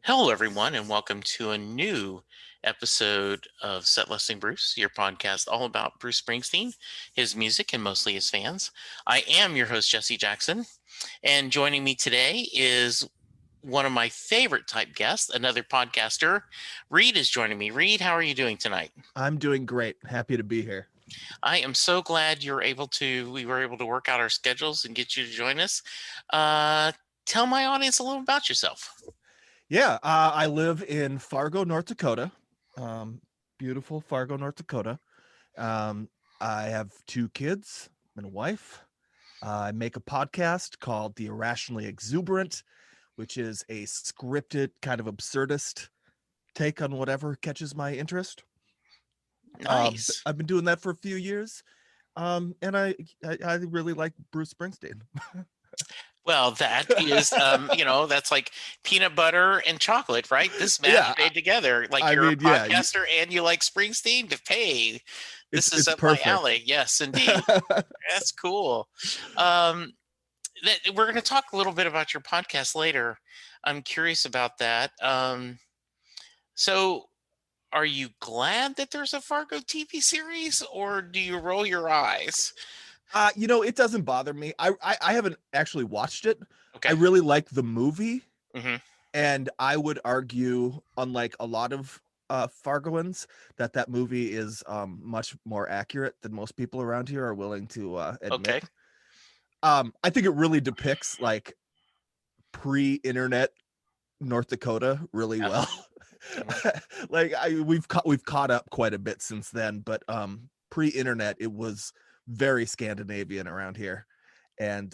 Hello, everyone, and welcome to a new episode of Set Listing Bruce, your podcast all about Bruce Springsteen, his music, and mostly his fans. I am your host, Jesse Jackson, and joining me today is one of my favorite type guests, another podcaster. Reid is joining me. Reid, how are you doing tonight? I'm doing great. Happy to be here. I am so glad we were able to work out our schedules and get you to join us. Uh, Tell my audience a little about yourself. Yeah, I live in Fargo, North Dakota. Um, Beautiful Fargo, North Dakota. Um, I have two kids and a wife. I make a podcast called The Irrationally Exuberant, which is a scripted kind of absurdist take on whatever catches my interest. Nice. I've been doing that for a few years, and I really like Bruce Springsteen. Well, that is, that's like peanut butter and chocolate, right? This match Yeah, made together. Like I you're a mean, yeah, podcaster and you like Springsteen to pay. This is it's up my perfect. alley. Yes, indeed. That's cool. Um, we're going to talk a little bit about your podcast later. I'm curious about that. So, are you glad that there's a Fargo TV series, or do you roll your eyes? It doesn't bother me. I haven't actually watched it. I Okay. really like the movie, Hmm. and I would argue, unlike a lot of Fargoans, that movie is much more accurate than most people around here are willing to admit. Okay. I think it really depicts like pre-internet North Dakota really Yeah. well. Mhm. Like we've caught up quite a bit since then, but pre-internet it was very Scandinavian around here, and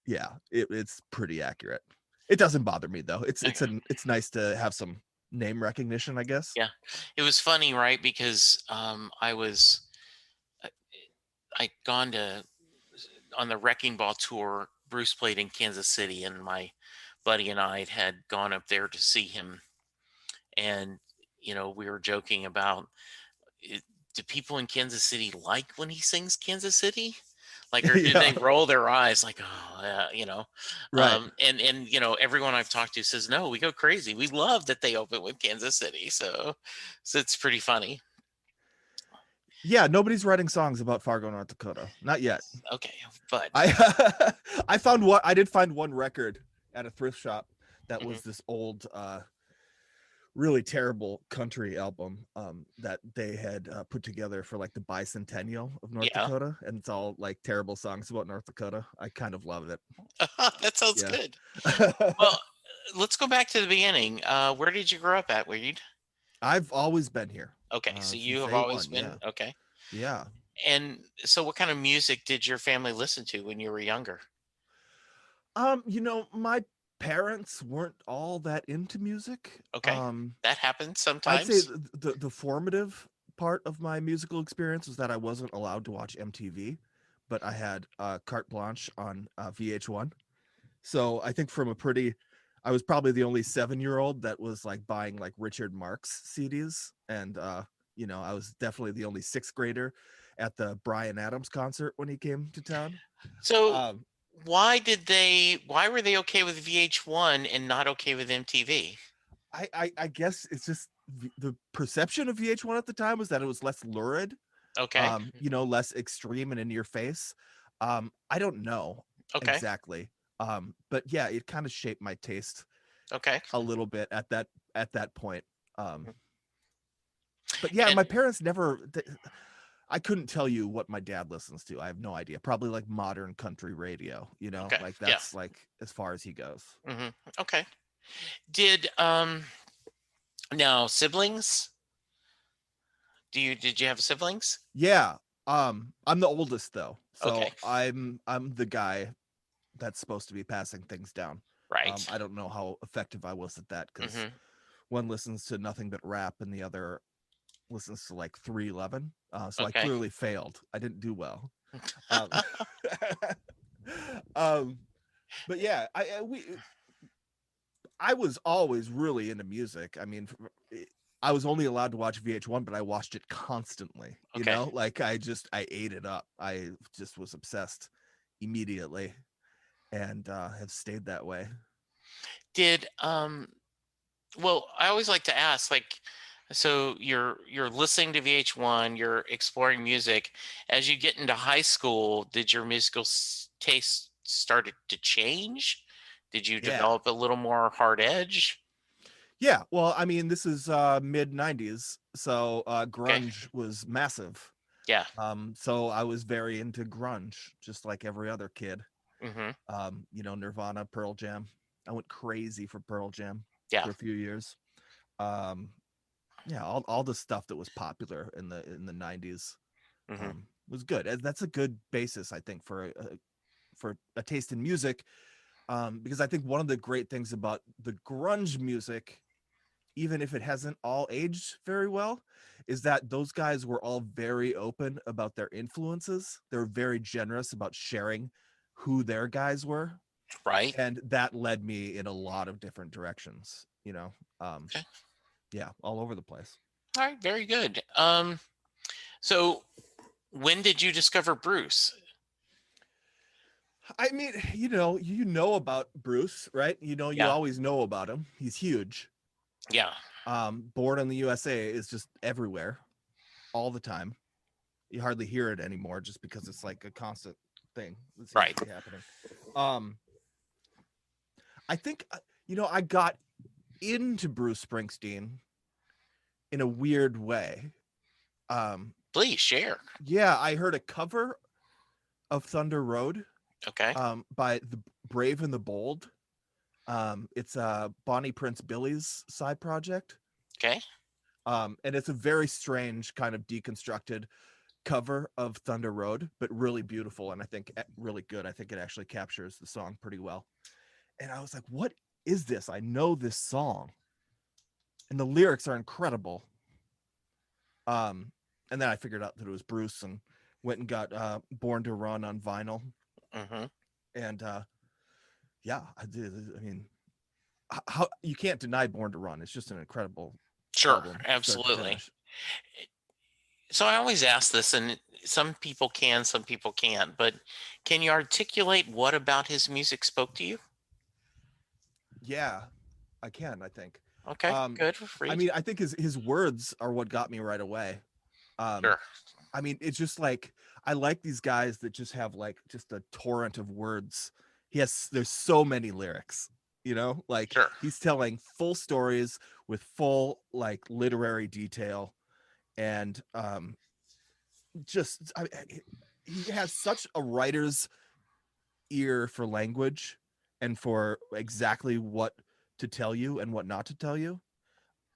yeah, it's pretty accurate. It doesn't bother me though. Okay. It's nice to have some name recognition, I guess. Yeah, it was funny, right? Because I- I'd gone to on the Wrecking Ball tour. Bruce played in Kansas City, and my buddy and I had gone up there to see him. And we were joking about it, do people in Kansas City like when he sings Kansas City? Like, or do Yeah, they roll their eyes like, oh, right. and everyone I've talked to says, no, we go crazy. We love that they open with Kansas City. So it's pretty funny. Yeah, nobody's writing songs about Fargo, North Dakota. Not yet. Okay, but I I did find one record at a thrift shop that mhm, was this old really terrible country album that they had put together for like the bicentennial of North yeah, Dakota, and it's all like terrible songs about North Dakota. I kind of love it. that sounds Yeah. good. Well, let's go back to the beginning. Where did you grow up at, Reed? I've always been here Okay, so you since have always A1. been Yeah. okay. Yeah. And so, what kind of music did your family listen to when you were younger? My parents weren't all that into music. Okay, that happens I'd say sometimes. the formative part of my musical experience was that I wasn't allowed to watch MTV, but I had carte blanche on VH1. So I think I was probably the only 7-year-old that was like buying like Richard Marx CDs, and I was definitely the only sixth grader at the Brian Adams concert when he came to town. So, Um, why were they okay with VH1 and not okay with MTV? I guess it's just the perception of VH1 at the time was that it was less lurid, Okay, less extreme and in your face. I don't know okay, exactly. But yeah, it kind of shaped my taste okay. a little bit at that point. Um, but yeah, And my parents never. I couldn't tell you what my dad listens to. I have no idea. Probably like modern country radio. okay, Like yeah, that's like as far as he goes. hmm, okay. Did now siblings? Did you have siblings? Yeah. I'm the oldest though, so Okay, I'm the guy that's supposed to be passing things down. right. I don't know how effective I was at that because Hmm. one listens to nothing but rap and the other listens to like 311. So I Okay. clearly failed. I didn't do well. Um, um, but yeah, I was always really into music. I mean, I was only allowed to watch VH1, but I watched it constantly. Okay. Like I ate it up. I just was obsessed immediately, and have stayed that way. Did Well, I always like to ask, like, so you're listening to VH1, you're exploring music. As you get into high school, did your musical taste started to change? Did you Yeah. develop a little more hard edge? Yeah, well, I mean, this is mid 90s, so Okay. grunge was massive. Yeah. So I was very into grunge, just like every other kid. Hmm. Nirvana, Pearl Jam. I went crazy for Pearl Jam Yeah. for a few years. Um, yeah, all the stuff that was popular in the 90s Hmm. was good. And that's a good basis, I think, for a taste in music. Because I think one of the great things about the grunge music, even if it hasn't all aged very well, is that those guys were all very open about their influences. They're very generous about sharing who their guys were, Right. and that led me in a lot of different directions. Um, Okay. yeah, all over the place. All right. Very good. So when did you discover Bruce? I mean, you know about Bruce, right? You Yeah. always know about him. He's huge. Yeah. Born in the USA is just everywhere all the time. You hardly hear it anymore just because it's like a constant thing that seems to Right. be happening. Um, I think I got into Bruce Springsteen in a weird way. Um, Please share. yeah, I heard a cover of Thunder Road Okay. by the Brave and the Bold. It's Bonnie Prince Billy's side project. Okay. And it's a very strange kind of deconstructed cover of Thunder Road, but really beautiful and I think really good. I think it actually captures the song pretty well. And I was like, what is this? I know this song. And the lyrics are incredible. Um, and then I figured out that it was Bruce and went and got Born to Run on vinyl. Hmm. And yeah, I did. I mean, how you can't deny Born to Run. It's just an incredible Sure. album, start to Absolutely. finish. So I always ask this, and some people can, some people can't, but can you articulate what about his music spoke to you? Yeah, I can, I think. Okay, Um, good. I Read. mean, I think his words are what got me right away. Um, Sure. I mean, it's just like I like these guys that just have like just a torrent of words. There's so many lyrics, like Sure. he's telling full stories with full like literary detail and just he has such a writer's ear for language and for exactly what to tell you and what not to tell you.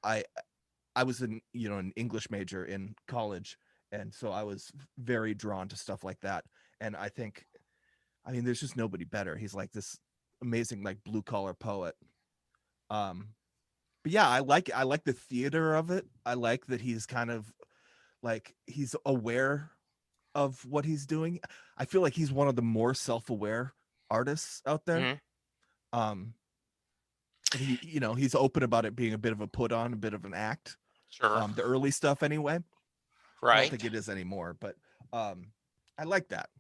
I I was an English major in college, and so I was very drawn to stuff like that. And I mean, there's just nobody better. He's like this amazing, like blue collar poet. Um, but yeah, I like the theater of it. I like that he's kind of like he's aware of what he's doing. I feel like he's one of the more self aware artists out there. Hmm. Um, and he's open about it being a bit of a put on, a bit of an act. Sure. The early stuff anyway. I don't Right. think it is anymore, but um, I like that.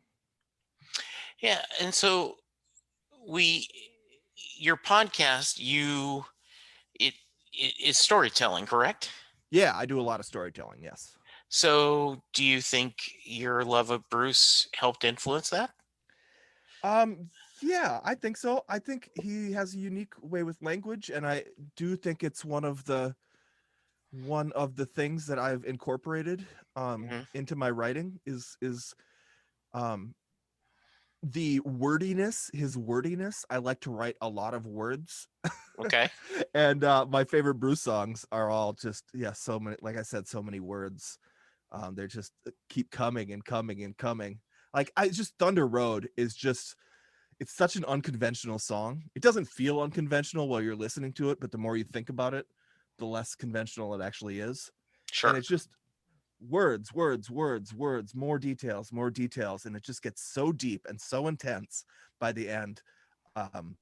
Yeah. And so we, your podcast, it, it is storytelling, correct? Yeah, I do a lot of storytelling. Yes. So do you think your love of Bruce helped influence that? Um, yeah, I think so. I think he has a unique way with language, and I do think it's one of the things that I've incorporated Hmm. into my writing is um the wordiness, his wordiness. I like to write a lot of words. Okay. And my favorite Bruce songs are all just, yeah, so many, like I said, so many words. They're just keep coming and coming and coming. Like I just Thunder Road is just it's such an unconventional song. It doesn't feel unconventional while you're listening to it, but the more you think about it, the less conventional it actually is. And Sure. it's just words, words, words, words, more details, and it just gets so deep and so intense by the end. Um,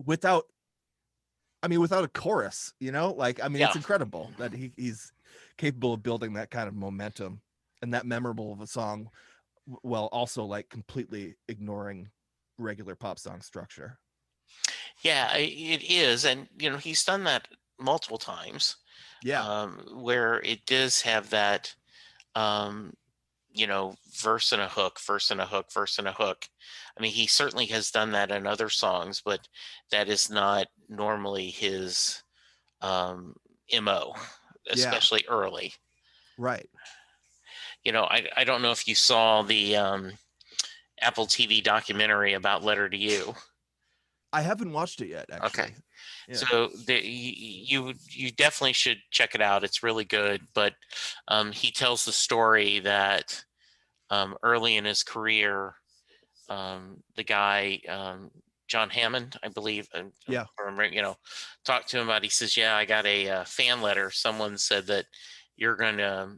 without, without a chorus, like Yeah. it's incredible that he's capable of building that kind of momentum and that memorable of a song, while also like completely ignoring regular pop song structure. Yeah, it is. And, he's done that multiple times, Yeah. where it does have that, um, verse and a hook, verse and a hook, verse and a hook. I mean, he certainly has done that in other songs, but that is not normally his um, MO, Yeah. especially early. Right. I don't know if you saw the Apple TV documentary about Letter to You. I haven't watched it yet, Okay. actually. Yeah. So you definitely should check it out. It's really good. But he tells the story that early in his career, the guy John Hammond, I believe, I don't Yeah. remember, talked to him about. He says, "Yeah, I got a fan letter. Someone said that you're gonna,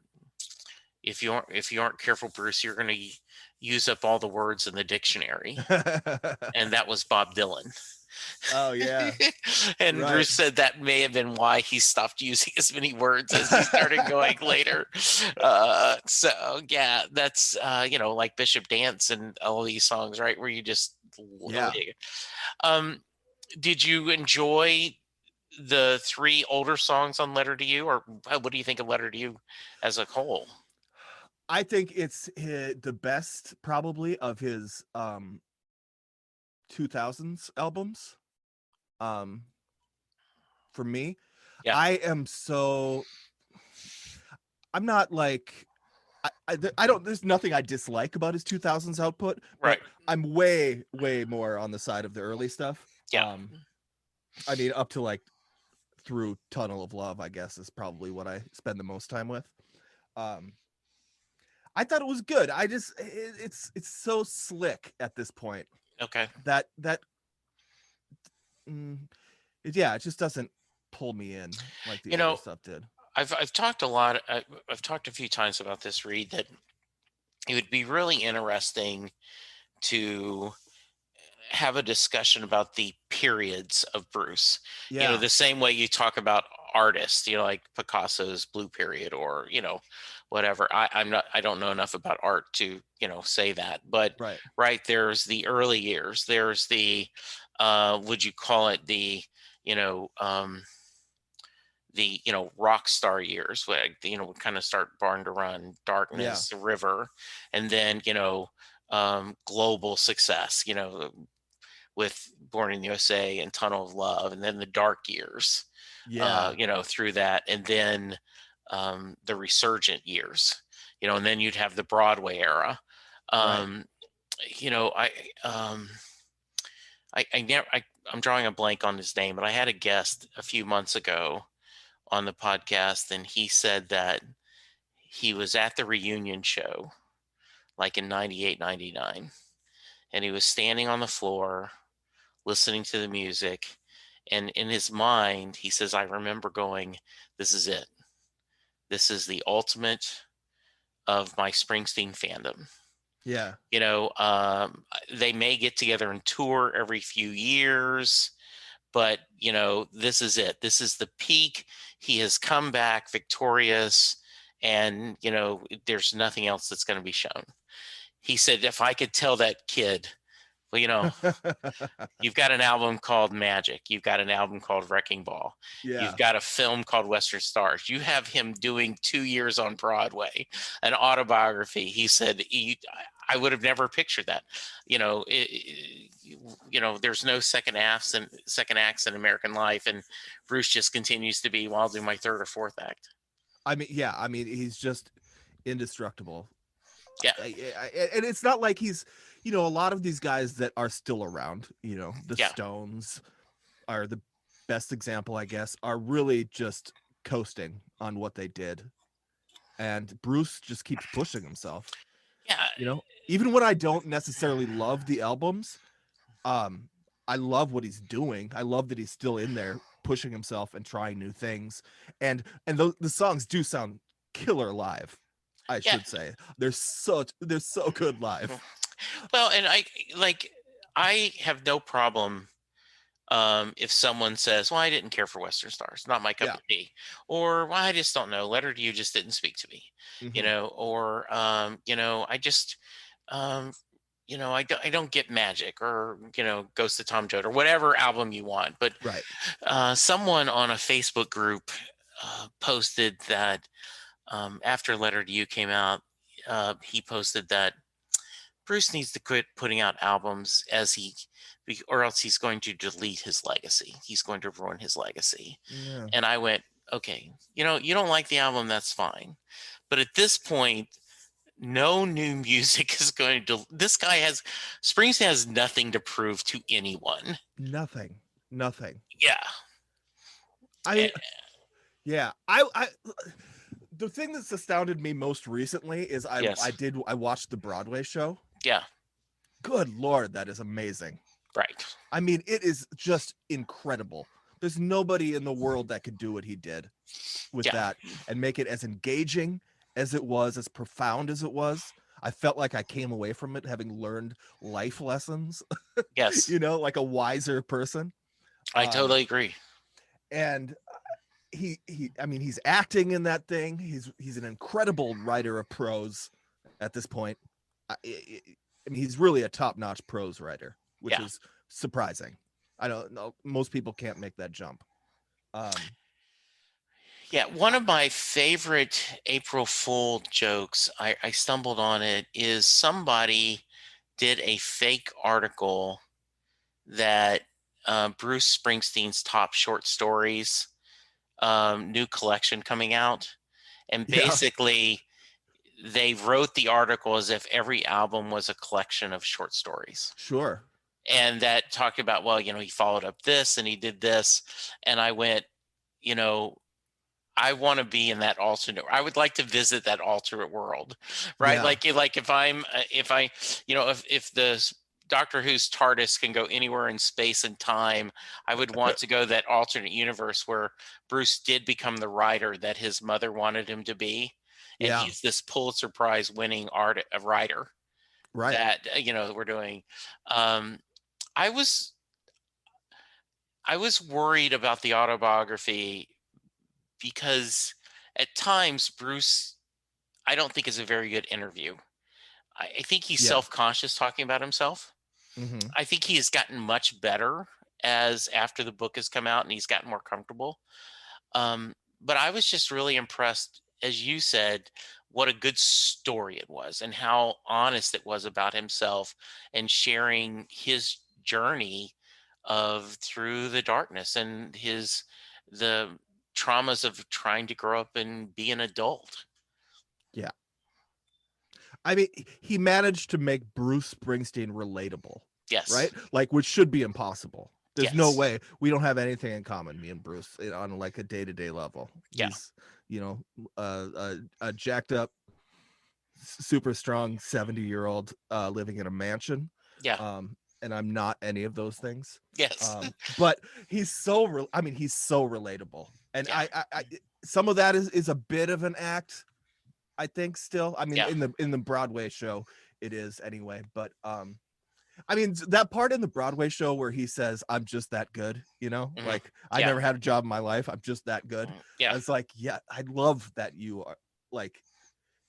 if you aren't careful, Bruce, you're gonna use up all the words in the dictionary." And that was Bob Dylan. Oh, yeah. And Right. Bruce said that may have been why he stopped using as many words as he started going later. So yeah, that's like Bishop Dance and all these songs, right? Where you just Yeah. um did you enjoy the three older songs on Letter to You, or what do you think of Letter to You as a whole? I think it's the best probably of his 2000s albums. Um for me, Yeah, I am so I'm not like I don't there's nothing I dislike about his 2000s output, right. but I'm way more on the side of the early stuff. Yeah. I mean up to like through Tunnel of Love, I guess is probably what I spend the most time with. Um I thought it was good. It's so slick at this point Okay. that mm, it just doesn't pull me in like the You older know, stuff did. I've talked a lot. I've talked a few times about this, Reed, that it would be really interesting to have a discussion about the periods of Bruce. Yeah, The same way you talk about artists, like Picasso's Blue Period, or whatever. I don't know enough about art to say that, but right. right, there's the early years. There's the would you call it you know um, rock star years, where we kind of start Barn to Run, Yeah. Darkness, River, and then global success, with Born in the USA and Tunnel of Love, and then the dark years, Yeah. through that, and then the resurgent years, and then you'd have the Broadway era. Right. um you know I um I never I'm drawing a blank on his name, but I had a guest a few months ago on the podcast, and he said that he was at the reunion show, like in 98, 99, and he was standing on the floor listening to the music, and in his mind he says, I remember going, this is it, this is the ultimate of my Springsteen fandom. Yeah. They may get together and tour every few years, but this is it, this is the peak. He has come back victorious, and there's nothing else that's going to be shown. He said, if I could tell that kid, well, you've got an album called Magic, you've got an album called Wrecking Ball, you've Yeah. got a film called Western Stars, you have him doing 2 years on Broadway, an autobiography. He said, I would have never pictured that. There's no second acts in American life, and Bruce just continues to be, well, I'll do my third or fourth act. I mean, yeah, I mean, he's just indestructible. Yeah, And it's not like he's, a lot of these guys that are still around, the yeah, Stones are the best example, I guess, are really just coasting on what they did. And Bruce just keeps pushing himself, yeah, even when I don't necessarily love the albums, um, I love what he's doing. I love that he's still in there pushing himself and trying new things. And the songs do sound killer live. I yeah. should say they're so good live. Well, and I have no problem if someone says, well, I didn't care for Western Stars, not my cup Yeah. of tea, or, well, I just don't know, Letter to You just didn't speak to me, Hmm. or I just um I don't get Magic or, Ghost of Tom Joad or whatever album you want. But Right. someone on a Facebook group posted that after Letter to You came out, he posted that Bruce needs to quit putting out albums or else he's going to delete his legacy. He's going to ruin his legacy. Yeah. And I went, okay, you don't like the album, that's fine. But at this point, no new music is going to. Springsteen has nothing to prove to anyone. Nothing. Nothing. Yeah. I Eh, mean, yeah. I the thing that's astounded me most recently is yes. I watched the Broadway show. Yeah. Good Lord, that is amazing. Right. I mean, it is just incredible. There's nobody in the world that could do what he did with Yeah. that and make it as engaging as it was, as profound as it was. I felt like I came away from it having learned life lessons, Yes. like a wiser person. I Um, totally agree. and I mean, he's acting in that thing. He's an incredible writer of prose at this point. I mean, he's really a top-notch prose writer, which Yeah. is surprising. I don't know. Most people can't make that jump. Yeah. One of my favorite April Fool jokes, I stumbled on it, is somebody did a fake article that Bruce Springsteen's top short stories new collection coming out. And Yeah, basically, they wrote the article as if every album was a collection of short stories. sure. And that talked about, well, he followed up this and he did this. And I went, you know, I want to be in that alternate. I would like to visit that alternate world, right? Yeah, Like if the Doctor Who's TARDIS can go anywhere in space and time, I would want to go to that alternate universe where Bruce did become the writer that his mother wanted him to be, and yeah, he's this Pulitzer Prize winning writer right. that we're doing. Um, I was I was worried about the autobiography because at times Bruce, I don't think, is a very good interview. I think he's Yeah. self-conscious talking about himself. Mm-hmm. I think he has gotten much better as after the book has come out and he's gotten more comfortable. But I was just really impressed, as you said, what a good story it was and how honest it was about himself and sharing his journey of through the darkness and the traumas of trying to grow up and be an adult. Yeah. I mean, he managed to make Bruce Springsteen relatable, Yes. right? Like, which should be impossible. There's no Yes. way we don't have anything in common, me and Bruce, on like a day-to-day level. Yeah. He's, a jacked up, super strong 70-year-old living in a mansion. Yeah. And I'm not any of those things. Yes. But he's I mean, he's so relatable. And Yeah. some of that is a bit of an act, I think, still. I mean, Yeah. in the Broadway show it is anyway, but I mean, that part in the Broadway show where he says, "I'm just that good," Mhm. like, I Yeah. never had a job in my life, I'm just that good. I Yeah. was like, yeah, I love that you are like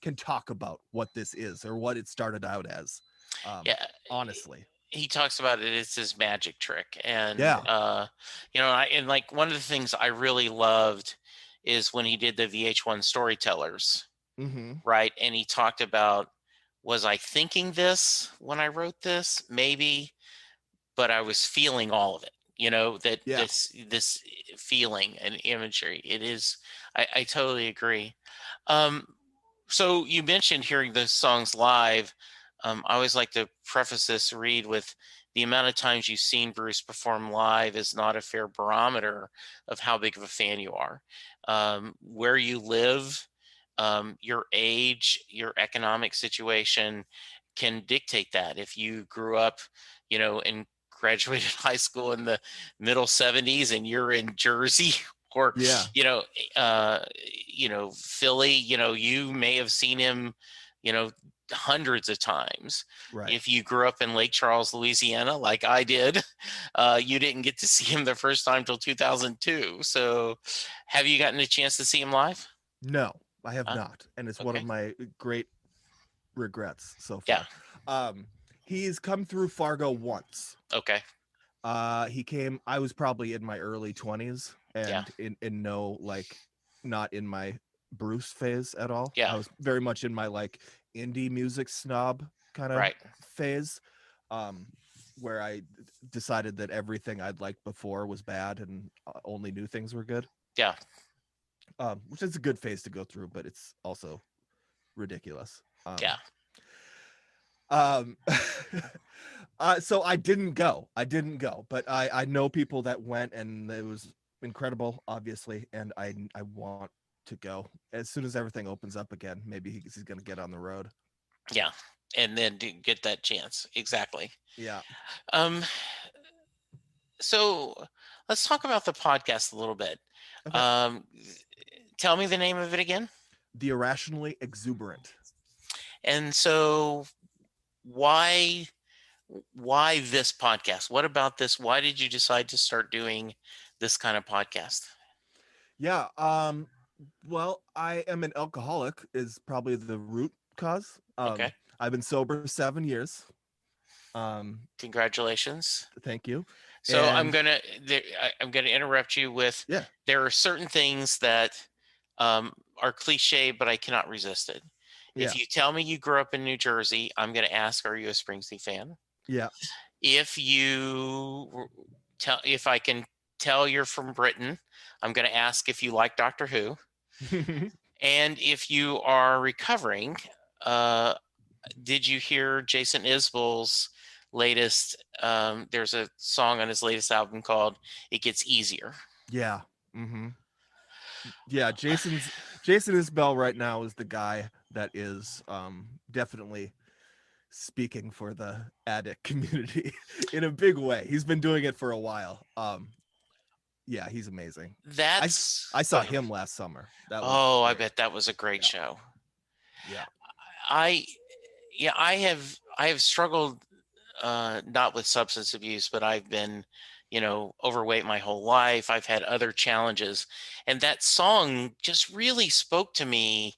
can talk about what this is or what it started out as. Yeah. Honestly. He talks about it. It's his magic trick, and Yeah. and like one of the things I really loved is when he did the VH1 Storytellers, Mm-hmm. right? And he talked about, was I thinking this when I wrote this? Maybe, but I was feeling all of it. That Yeah. this feeling and imagery. It is. I totally agree. Um, so you mentioned hearing the songs live. I always like to preface this read with the amount of times you've seen Bruce perform live is not a fair barometer of how big of a fan you are. Where you live, your age, your economic situation can dictate that. If you grew up, and graduated high school in the middle 70s and you're in Jersey or Yeah. you know uh Philly, you may have seen him you know hundreds of times. Right. If you grew up in Lake Charles, Louisiana, like I did, you didn't get to see him the first time till 2002. So have you gotten a chance to see him live? No, I have uh, not, and it's one of okay. my great regrets so Yeah. far. Um, He's come through Fargo once. Okay. He came. I was probably in my early 20s, Yeah. and in no, like, not in my Bruce phase at all. Yeah. I was very much in my like indie music snob kind of Right. phase, um, where I decided that everything I'd liked before was bad and only new things were good. Yeah. Which is a good phase to go through, but it's also ridiculous. Yeah. Um, so I didn't go. But I know people that went, and it was incredible, obviously. And I want to go as soon as everything opens up again. Maybe he's going to get on the road. Yeah. And then to get that chance. Exactly. Yeah. Um, so let's talk about the podcast a little bit. Okay. Um, tell me the name of it again. The Irrationally Exuberant. And so why this podcast? What about this? Why did you decide to start doing this kind of podcast? Yeah. Well, I am an alcoholic is probably the root cause. Okay. I've been sober 7 years. Congratulations. Thank you. So And I'm gonna interrupt you with, yeah, there are certain things that are cliche, but I cannot resist it. yeah, If you tell me you grew up in New Jersey, I'm going to ask, are you a Springsteen fan? yeah. If you if I can tell you're from Britain, I'm going to ask if you like Doctor Who. And if you are recovering, uh, did you hear Jason Isbell's latest? There's a song on his latest album called "It Gets Easier." Yeah. Mm-hmm. Yeah. Jason Isbell right now is the guy that is definitely speaking for the addict community in a big way. He's been doing it for a while. Yeah, he's amazing. I That's I Go saw ahead. him last summer. That was Oh, I great. bet that was a great Yeah. show. Yeah. I Yeah, I have struggled, not with substance abuse, but I've been, overweight my whole life. I've had other challenges, and that song just really spoke to me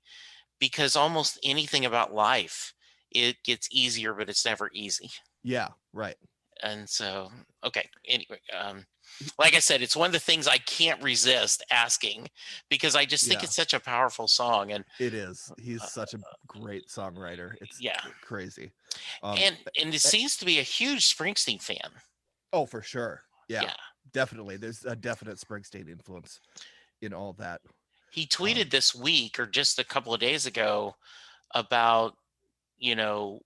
because almost anything about life, it gets easier, but it's never easy. Yeah, right. And so, okay, anyway, He- like I said, it's one of the things I can't resist asking because I just think yeah, it's such a powerful song. And it is. He's uh, such a great songwriter. It's yeah, crazy. Um and it eh, seems to be a huge Springsteen fan. oh, for sure. Yeah. Yeah. Definitely. There's a definite Springsteen influence in all that. He Um tweeted this week or just a couple of days ago about, you know,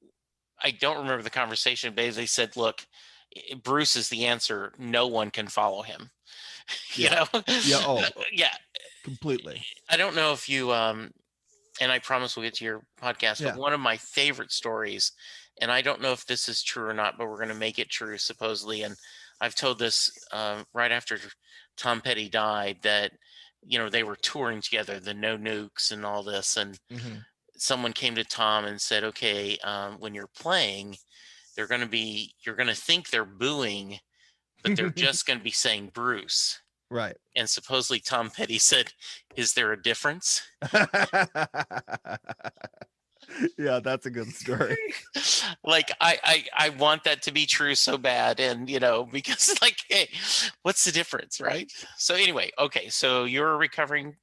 I don't remember the conversation, but they said, look, Bruce is the answer. No one can follow him. you yeah. know? Yeah, oh, Yeah. completely. I don't know if you, and I promise we'll get to your podcast, but Yeah. one of my favorite stories, and I don't know if this is true or not, but we're going to make it true, supposedly. And I've told this right after Tom Petty died that, they were touring together, the No Nukes and all this. And Mhm. someone came to Tom and said, okay, when you're playing, you're going to think they're booing, but they're just going to be saying Bruce. Right. And supposedly Tom Petty said, is there a difference? Yeah, that's a good story. Like I want that to be true so bad, and because like, hey, what's the difference, right? So anyway, okay, so you're a recovering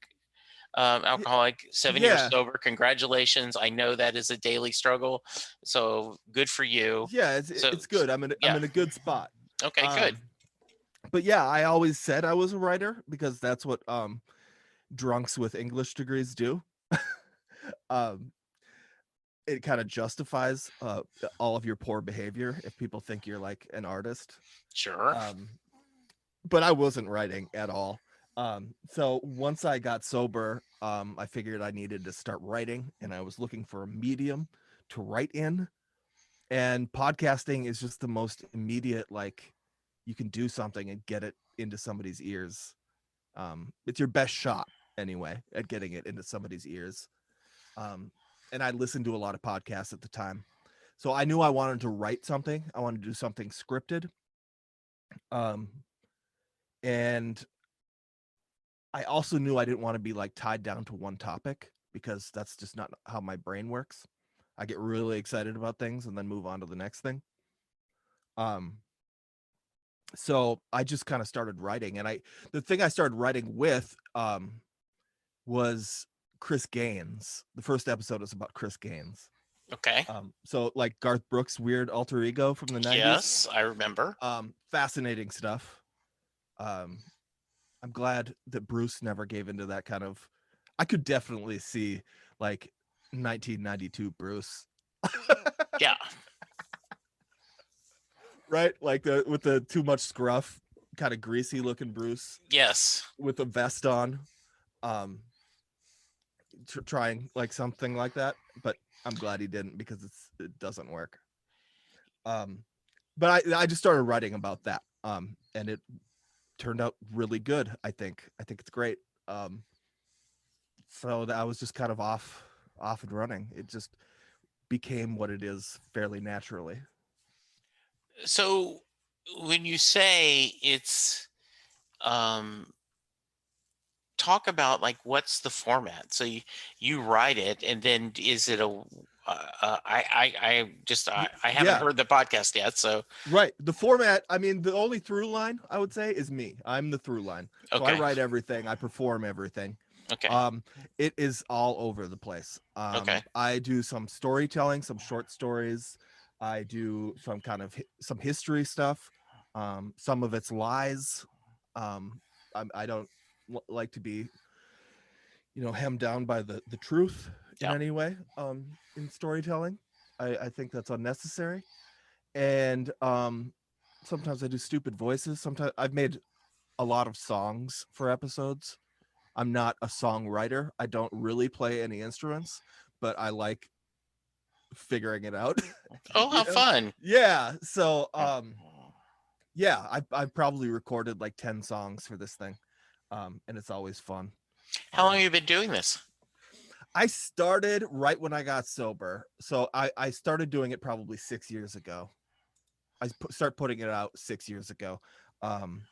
Y- alcoholic, 7 years Yeah. sober. Congratulations. I know that is a daily struggle, so good for you. Yeah, So it's good. I'm yeah, in a good spot. okay, good. Um but yeah, I always said I was a writer because that's what drunks with English degrees do. um it kind of justifies all of your poor behavior if people think you're like an artist. Sure. Um but I wasn't writing at all. So once I got sober, I figured I needed to start writing, and I was looking for a medium to write in. And podcasting is just the most immediate, like, you can do something and get it into somebody's ears. It's your best shot anyway at getting it into somebody's ears. Um, and I listened to a lot of podcasts at the time, so I knew I wanted to write something. I wanted to do something scripted. Um, and I also knew I didn't want to be like tied down to one topic because that's just not how my brain works. I get really excited about things and then move on to the next thing. Um, so I just kind of started writing, and the thing I started writing with was Chris Gaines. The first episode is about Chris Gaines. Okay. So like Garth Brooks' weird alter ego from the 90s. Yes, I remember. Fascinating stuff. Um, I'm glad that Bruce never gave into that kind of. I could definitely see like 1992 Bruce, Yeah. right? Like the with the too much scruff, kind of greasy looking Bruce Yes. with a vest on, um, trying like something like that. But I'm glad he didn't because it doesn't work. Um, but I just started writing about that, and it turned out really good. I think it's great. So that I was just kind of off and running. It just became what it is fairly naturally. So when you say it's um talk about like what's the format? So you write it, and then is it a I haven't Yeah, heard the podcast yet, so right. The format, I mean, the only through line I would say is me. I'm the through line. So I okay. write everything, I perform everything. Okay. Um, it is all over the place. Okay. I do some storytelling, some short stories. I do some kind of some history stuff. Some of it's lies. Um, I don't like to be, hemmed down by the truth in Yeah. any way. In storytelling, I think that's unnecessary. And sometimes I do stupid voices. Sometimes I've made a lot of songs for episodes. I'm not a songwriter. I don't really play any instruments, but I like figuring it out. Oh, you how know? fun. Yeah. So yeah, I've probably recorded like 10 songs for this thing. And it's always fun. How long Um have you been doing this? I started right when I got sober. So I started doing it probably 6 years ago. Start putting it out 6 years ago. Um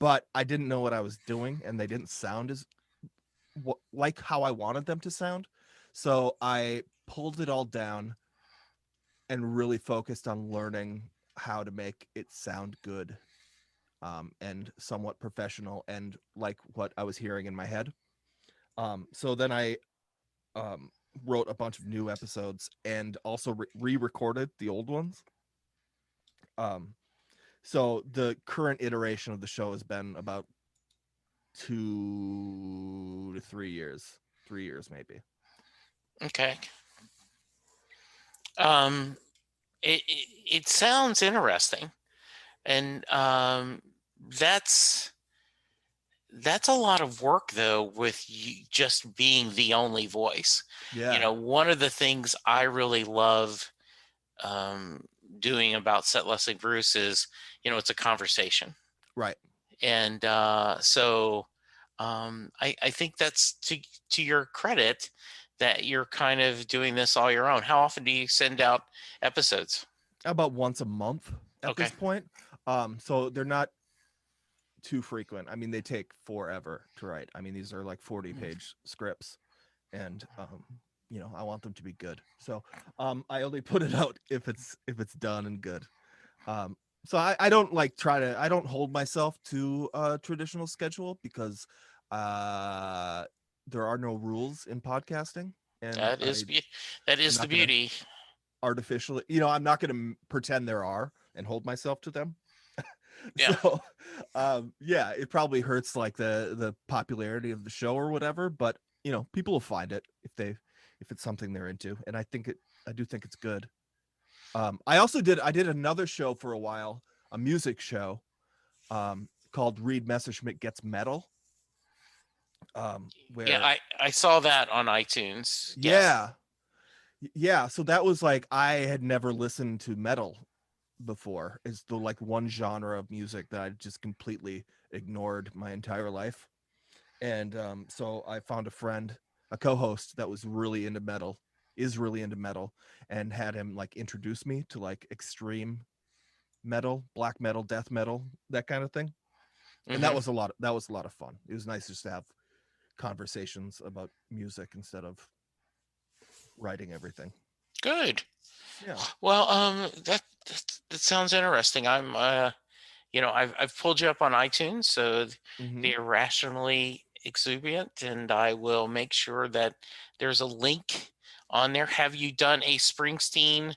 but I didn't know what I was doing, and they didn't sound as like how I wanted them to sound. So I pulled it all down and really focused on learning how to make it sound good, and somewhat professional and like what I was hearing in my head. So then I um, wrote a bunch of new episodes and also re-recorded the old ones. Um, so the current iteration of the show has been about 2 to 3 years, 3 years maybe. Okay. Um, it sounds interesting, and that's that's a lot of work though, with you just being the only voice. Yeah, One of the things I really love um, doing about Set Leslie Bruce is, it's a conversation, right. and so I think that's to your credit that you're kind of doing this all your own. How often do you send out episodes? About once a month at Okay. this point. So they're not too frequent. I mean, they take forever to write. I mean, these are like 40-page scripts, and I want them to be good. So I only put it out if it's done and good. Um, so I don't like I don't hold myself to a traditional schedule because uh, there are no rules in podcasting, and That I'm is the not gonna beauty. artificially, I'm not gonna pretend there are and hold myself to them. Yeah. So yeah, it probably hurts like the popularity of the show or whatever, but people will find it if it's something they're into, and I do think it's good. I did another show for a while, a music show, called Reid Messerschmidt Gets Metal, Yeah, where I saw that on iTunes. Yes. yeah, yeah, so that was like I had never listened to metal before. It's the like one genre of music that I just completely ignored my entire life. And so I found a friend, a co-host that was really into metal, is really into metal, and had him like introduce me to like extreme metal, black metal, death metal, that kind of thing. And Hmm. that was a lot of fun. It was nice just to have conversations about music instead of writing everything. Good. Yeah. Well, that sounds interesting. I've pulled you up on iTunes, so Hmm. the Irrationally Exuberant, and I will make sure that there's a link on there. Have you done a Springsteen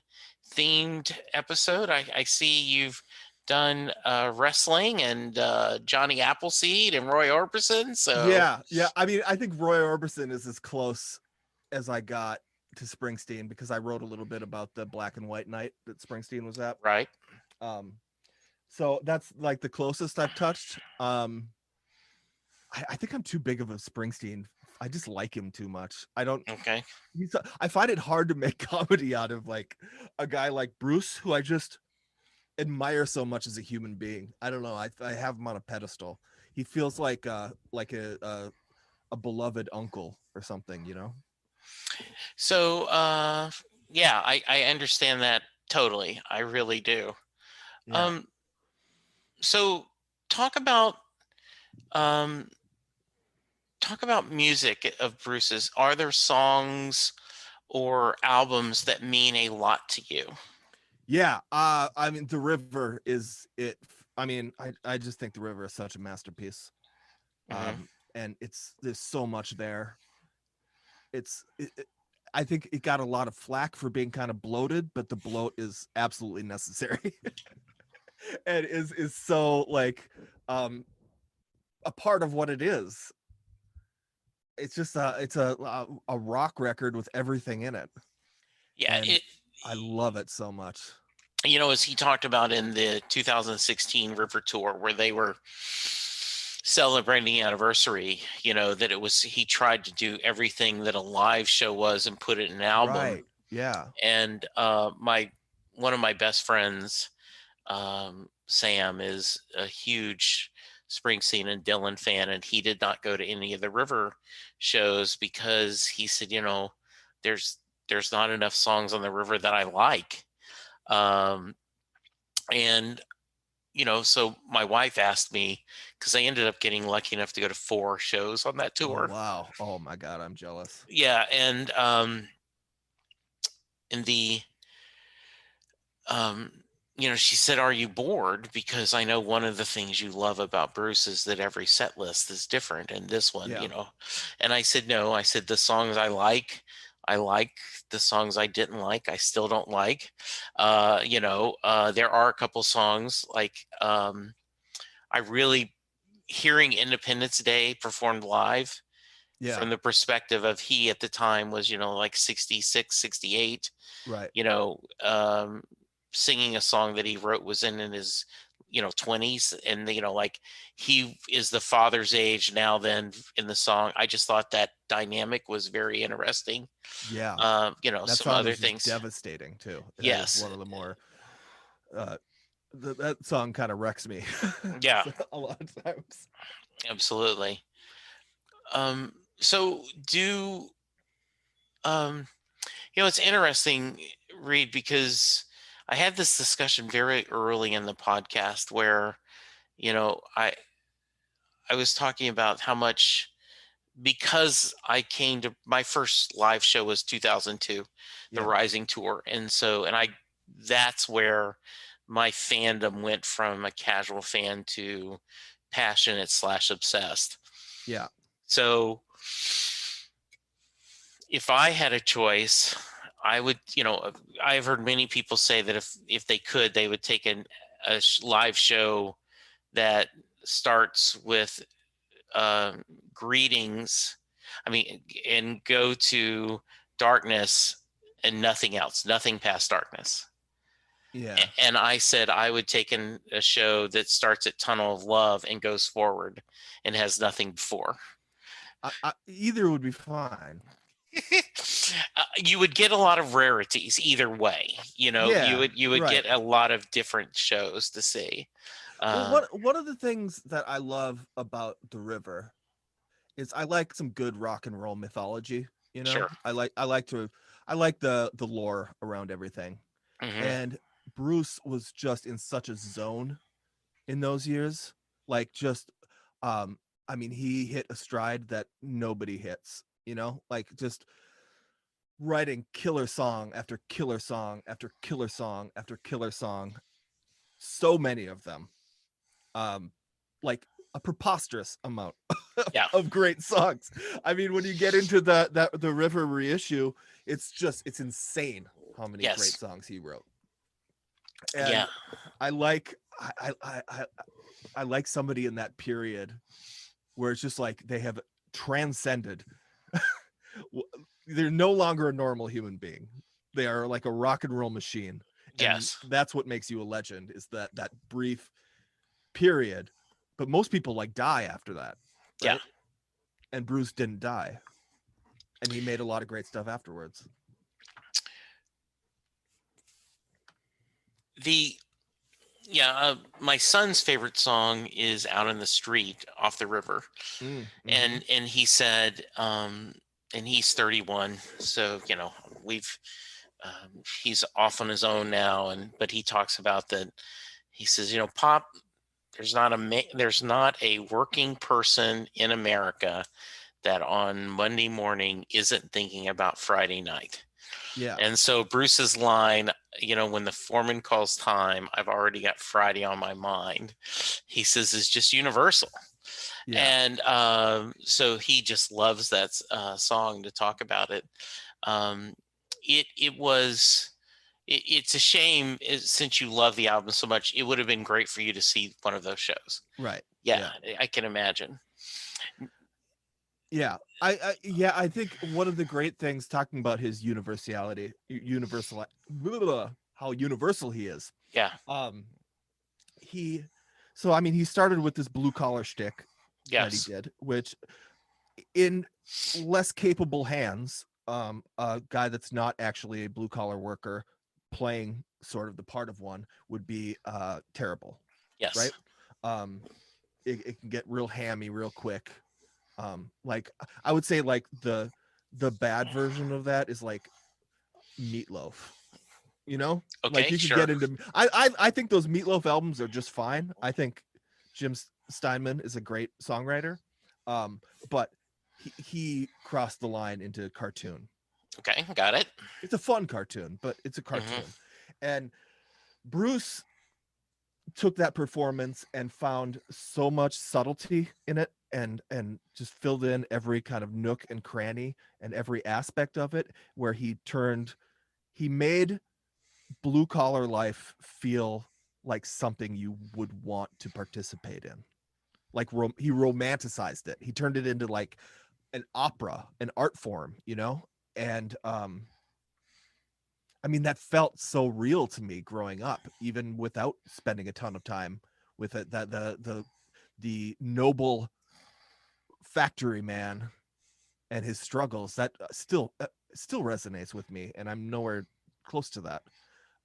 themed episode? I see you've done wrestling and Johnny Appleseed and Roy Orbison. So Yeah, yeah. I mean, I think Roy Orbison is as close as I got to Springsteen because I wrote a little bit about the black and white night that Springsteen was at. right, Um, so that's like the closest I've touched. I think I'm too big of a Springsteen. I just like him too much. I don't. okay. I find it hard to make comedy out of like a guy like Bruce, who I just admire so much as a human being. I don't know. I have him on a pedestal. He feels like a beloved uncle or something, you know? So yeah, I understand that totally. I really do. Yeah. Um, so talk about um talk about music of Bruce's. Are there songs or albums that mean a lot to you? Yeah. I mean, The River is it. I mean, I just think The River is such a masterpiece. Hmm. And there's so much there. I think it got a lot of flack for being kind of bloated, but the bloat is absolutely necessary and is so like um a part of what it is. It's just a rock record with everything in it, Yeah, and I love it so much. as he talked about in the 2016 River Tour, where they were celebrating the anniversary, that he tried to do everything that a live show was and put it in an album. Right. Yeah. And one of my best friends, Sam, is a huge Springsteen and Dylan fan, and he did not go to any of the River shows because he said, there's there's not enough songs on the River that I like. Um, and so my wife asked me, because I ended up getting lucky enough to go to 4 shows on that Oh tour. wow. Oh my god, I'm jealous. Yeah, and in the um, she said, "Are you bored? Because I know one of the things you love about Bruce is that every set list is different, and this one, Yeah. And I said, "No." I said, "The songs I like. The songs I didn't like, I still don't like. There are a couple songs like I really hearing Independence Day performed live." Yeah. From the perspective of he at the time was, like 66, 68, Right. you know, singing a song that he wrote was in his 20s, and like he is the father's age now then in the song. I just thought that dynamic was very interesting. Yeah. That Some song other is just things. devastating too. That is Yes. one of the more uh that song kind of wrecks me Yeah, a lot of times. absolutely. So do um it's interesting, Reed, because I had this discussion very early in the podcast where you know i I was talking about how much, because I came to my first live show was 2002, the Yeah. Rising Tour. And so, that's where my fandom went from a casual fan to passionate slash obsessed. Yeah. So if I had a choice, I would, I've heard many people say that if they could, they would take a live show that starts with um, greetings. I mean, and go to darkness and nothing else, nothing past darkness. Yeah. And I said I would take a show that starts at Tunnel of Love and goes forward and has nothing before. Either would be fine. You would get a lot of rarities either way. You Yeah. would Right. get a lot of different shows to see. Well, Uh, one of the things that I love about the river is I like some good rock and roll mythology. You know, sure. I like the lore around everything. Hmm. And Bruce was just in such a zone in those years. Like just um I mean, he hit a stride that nobody hits, you know? Like just writing killer song after killer song after killer song after killer song, so many of them, um like a preposterous amount Yeah. of great songs. I mean, when you get into the River reissue, it's insane how many great Yes. songs he wrote. Yeah. And I like I like somebody in that period where it's just like they have transcended. They're no longer a normal human being. They are like a rock and roll machine, and Yes. that's what makes you a legend, is that brief period. But most people like die after that, Yeah. right? And Bruce didn't die, and he made a lot of great stuff afterwards. The Yeah, my son's favorite song is "Out in the Street" off the river, Mm-hmm. and he said, and he's 31, so we've he's off on his own now, but he talks about that. He says, Pop, there's not a working person in America that on Monday morning isn't thinking about Friday night. Yeah, And so Bruce's line, when the foreman calls time, I've already got Friday on my mind. He says is just universal. yeah, And so he just loves that song to talk about it. Um, it was. It's a shame since you love the album so much. It would have been great for you to see one of those shows. right. Yeah, Yeah, I can imagine. yeah. I think one of the great things, talking about his universality, universal, blah, blah, blah, how universal he is. Yeah. Um, he, so I mean, he started with this blue collar shtick that he Yes. did, which in less capable hands, a guy that's not actually a blue collar worker playing sort of the part of one would be terrible, Yes. right? Um, it can get real hammy real quick. Like I would say, like the bad version of that is like Meatloaf. You know, like Okay. you could Sure. get into. I think those Meatloaf albums are just fine. I think Jim Steinman is a great songwriter, um, but he crossed the line into cartoon. Okay. Got it. It's a fun cartoon, but it's a Hmm. cartoon. And Bruce took that performance and found so much subtlety in it, and just filled in every kind of nook and cranny and every aspect of it, where he made blue collar life feel like something you would want to participate in. Like he romanticized it. He turned it into like an opera, an art form, and I mean, that felt so real to me growing up, even without spending a ton of time with it. That the noble factory man and his struggles, that still resonates with me, and I'm nowhere close to that.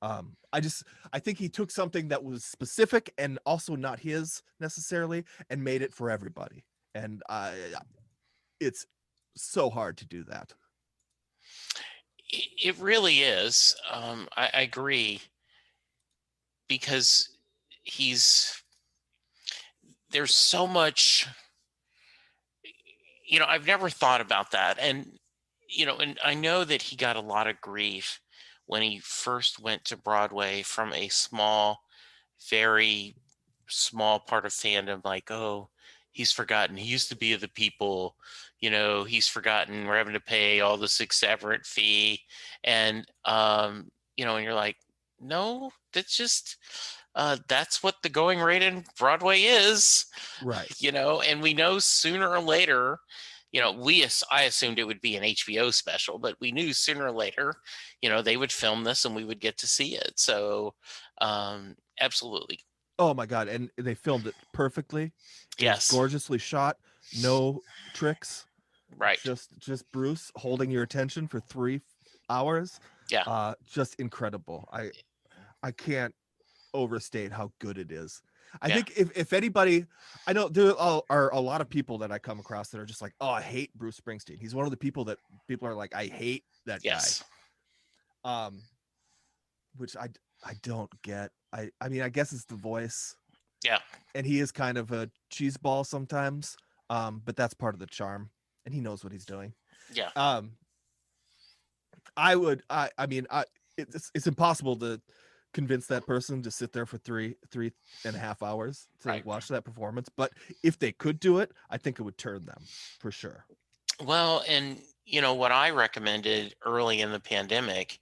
I think he took something that was specific and also not his necessarily, and made it for everybody. And it's so hard to do that. It really is. I agree because he's there's so much. I've never thought about that, and I know that he got a lot of grief when he first went to Broadway from a very small part of fandom, like, oh, he's forgotten. He used to be of the people, he's forgotten. We're having to pay all this exorbitant fee. And you're like, no, that's what the going rate in Broadway is, Right. and we know sooner or later, I assumed it would be an HBO special, but we knew sooner or later, they would film this and we would get to see it. So, absolutely. Oh my god, and they filmed it perfectly. It was Yes. gorgeously shot, no tricks, Right. just Bruce holding your attention for 3 hours. Yeah. Just incredible. I can't overstate how good it is. I Yeah. think if anybody, I know there are a lot of people that I come across that are just like, oh, I hate Bruce Springsteen. He's one of the people that people are like, I hate that guy. Yes. Um, which I don't get. I mean, I guess it's the voice, Yeah. and he is kind of a cheese ball sometimes. But that's part of the charm, and he knows what he's doing. Yeah. Um, I would. I mean, it's impossible to convince that person to sit there for three and a half hours to Right. watch that performance. But if they could do it, I think it would turn them for sure. Well, and what I recommended early in the pandemic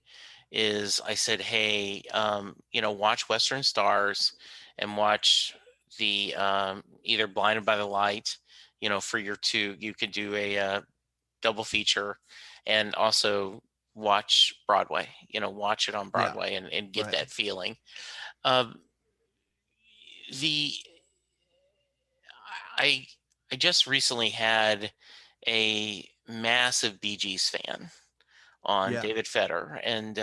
is I said, hey, watch Western Stars and watch the either Blinded by the Light, for your two. You could do a double feature, and also watch Broadway. Watch it on Yeah. Broadway and get Right. that feeling. Um, the I I just recently had a massive Bee Gees fan on, Yeah. David Fetter, and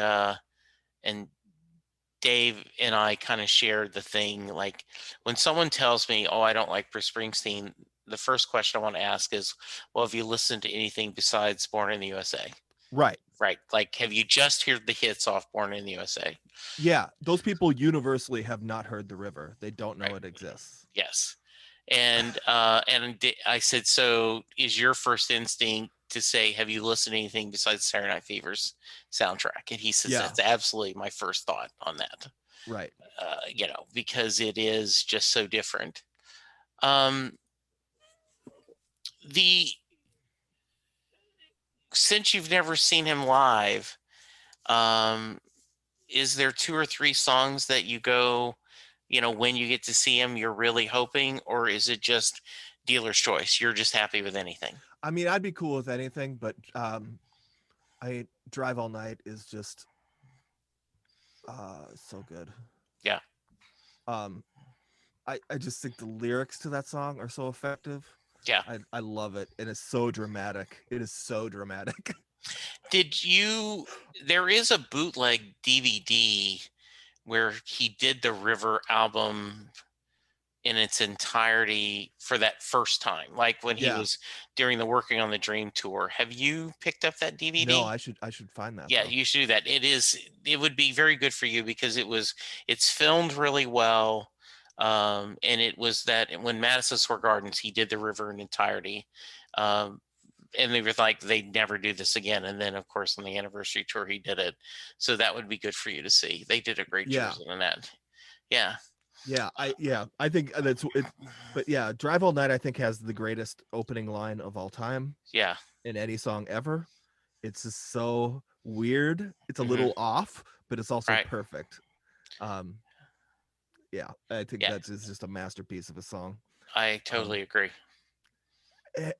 Dave and I kind of shared the thing. Like, when someone tells me, "Oh, I don't like Bruce Springsteen," the first question I want to ask is, "Well, have you listened to anything besides Born in the USA?" Right. Right? Like, have you just heard the hits off Born in the USA? Yeah. Those people universally have not heard the river. They don't know Right. it exists. Yes. I said, so is your first instinct to say, have you listened to anything besides Saturday Night Fever's soundtrack? And he says, Yeah. that's absolutely my first thought on that. Right. Because it is just so different. Um, the Since you've never seen him live, um, is there two or three songs that you go, when you get to see him, you're really hoping, or is it just dealer's choice? You're just happy with anything? I mean, I'd be cool with anything, but I Drive All Night is just so good. Yeah, Um, I just think the lyrics to that song are so effective. yeah. I love it, and it's so dramatic. It is so dramatic. Did you? There is a bootleg DVD where he did the River album in its entirety for that first time, like when he Yeah. was during the Working on the Dream tour. Have you picked up that No, DVD? I should find that Yeah, though. you should do that. It would be very good for you because it's filmed really well. And it was that when Madison Square Gardens, he did the River in entirety. Um, and they were like, they'd never do this again. And then, of course, on the anniversary tour, he did it. So that would be good for you to see. They did a great Yeah. jersey on that. Yeah. I think that's it. But yeah, Drive All Night I think has the greatest opening line of all time Yeah. in any song ever. It's just so weird. It's a Hmm. little off, but it's also Right. perfect. Um, yeah, I think Yeah. that is just a masterpiece of a song. I Um, totally agree. eh,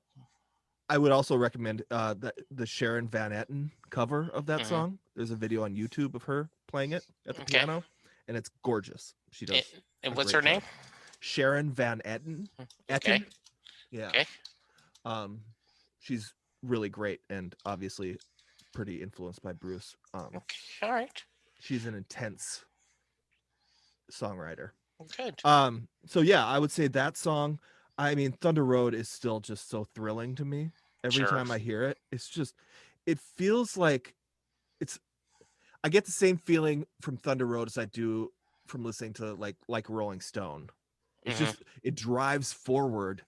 I would also recommend the Sharon Van Etten cover of that Hmm. song. There's a video on YouTube of her playing it at the Okay. piano, and it's gorgeous. She And, does and a what's great her name? job. Sharon Van Etten, Okay. Etten, yeah. Okay. Um, she's really great and obviously pretty influenced by Bruce. Okay. All right. She's an intense songwriter. Good. So yeah, I would say that song. I mean, Thunder Road is still just so thrilling to me. Every Sure. time I hear it, it feels like it's. I get the same feeling from Thunder Road as I do from listening to like Rolling Stone. It's Hmm. just it drives forward